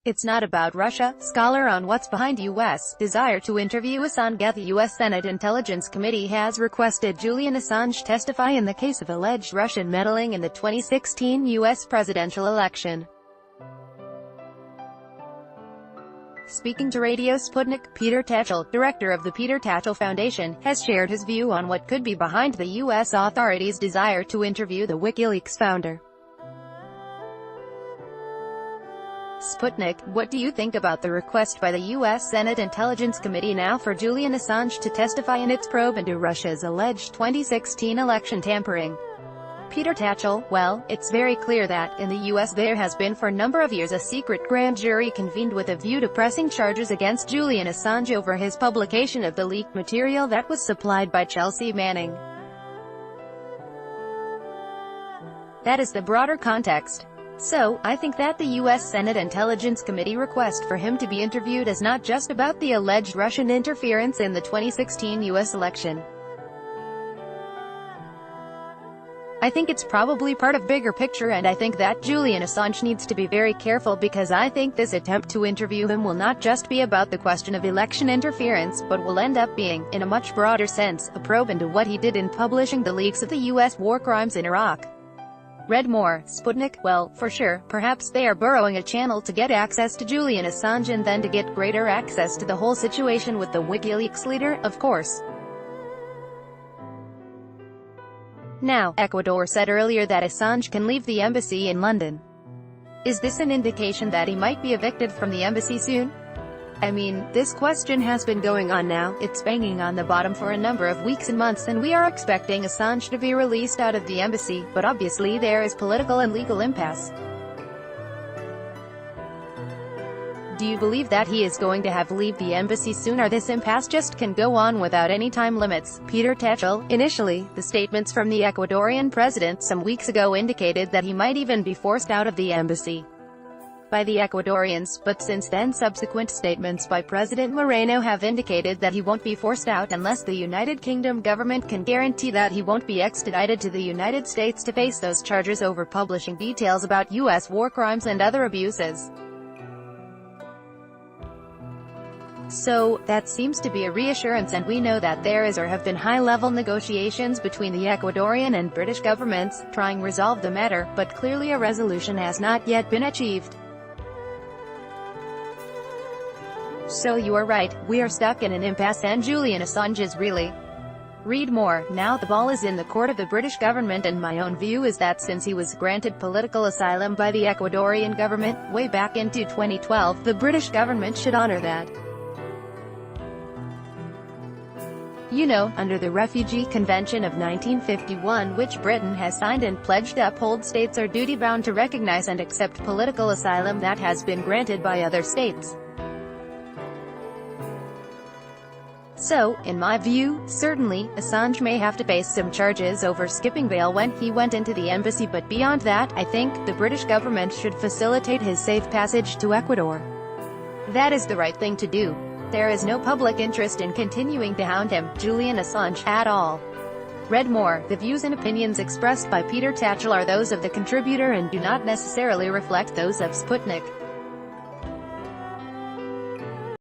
It's not about Russia. Scholar on what's behind U.S. desire to interview Assange. The U.S. Senate Intelligence Committee has requested Julian Assange testify in the case of alleged Russian meddling in the 2016 U.S. presidential election. Speaking to Radio Sputnik, Peter Tatchell, director of the Peter Tatchell Foundation, has shared his view on what could be behind the U.S. authorities' desire to interview the WikiLeaks founder. Sputnik, what do you think about the request by the U.S. Senate Intelligence Committee now for Julian Assange to testify in its probe into Russia's alleged 2016 election tampering? Peter Tatchell, well, it's very clear that, in the U.S. there has been for a number of years a secret grand jury convened with a view to pressing charges against Julian Assange over his publication of the leaked material that was supplied by Chelsea Manning. That is the broader context. So, I think that the U.S. Senate Intelligence Committee request for him to be interviewed is not just about the alleged Russian interference in the 2016 U.S. election. I think it's probably part of bigger picture, and I think that Julian Assange needs to be very careful, because I think this attempt to interview him will not just be about the question of election interference, but will end up being, in a much broader sense, a probe into what he did in publishing the leaks of the U.S. war crimes in Iraq. Read more, Sputnik. Well, for sure, perhaps they are burrowing a channel to get access to Julian Assange and then to get greater access to the whole situation with the WikiLeaks leader, of course. Now, Ecuador said earlier that Assange can leave the embassy in London. Is this an indication that he might be evicted from the embassy soon? I mean, this question has been going on now, it's banging on the bottom for a number of weeks and months, and we are expecting Assange to be released out of the embassy, but obviously there is political and legal impasse. Do you believe that he is going to have to leave the embassy soon, or this impasse just can go on without any time limits? Peter Tatchell, initially, the statements from the Ecuadorian president some weeks ago indicated that he might even be forced out of the embassy by the Ecuadorians, but since then subsequent statements by President Moreno have indicated that he won't be forced out unless the United Kingdom government can guarantee that he won't be extradited to the United States to face those charges over publishing details about U.S. war crimes and other abuses. So, that seems to be a reassurance, and we know that there is or have been high-level negotiations between the Ecuadorian and British governments, trying to resolve the matter, but clearly a resolution has not yet been achieved. So you are right, we are stuck in an impasse, and Julian Assange is really. Read more. Now the ball is in the court of the British government, and my own view is that since he was granted political asylum by the Ecuadorian government, way back into 2012, the British government should honor that. You know, under the Refugee Convention of 1951, which Britain has signed and pledged to uphold, states are duty-bound to recognize and accept political asylum that has been granted by other states. So, in my view, certainly, Assange may have to face some charges over skipping bail when he went into the embassy, but beyond that, I think, the British government should facilitate his safe passage to Ecuador. That is the right thing to do. There is no public interest in continuing to hound him, Julian Assange, at all. Read more. The views and opinions expressed by Peter Tatchell are those of the contributor and do not necessarily reflect those of Sputnik.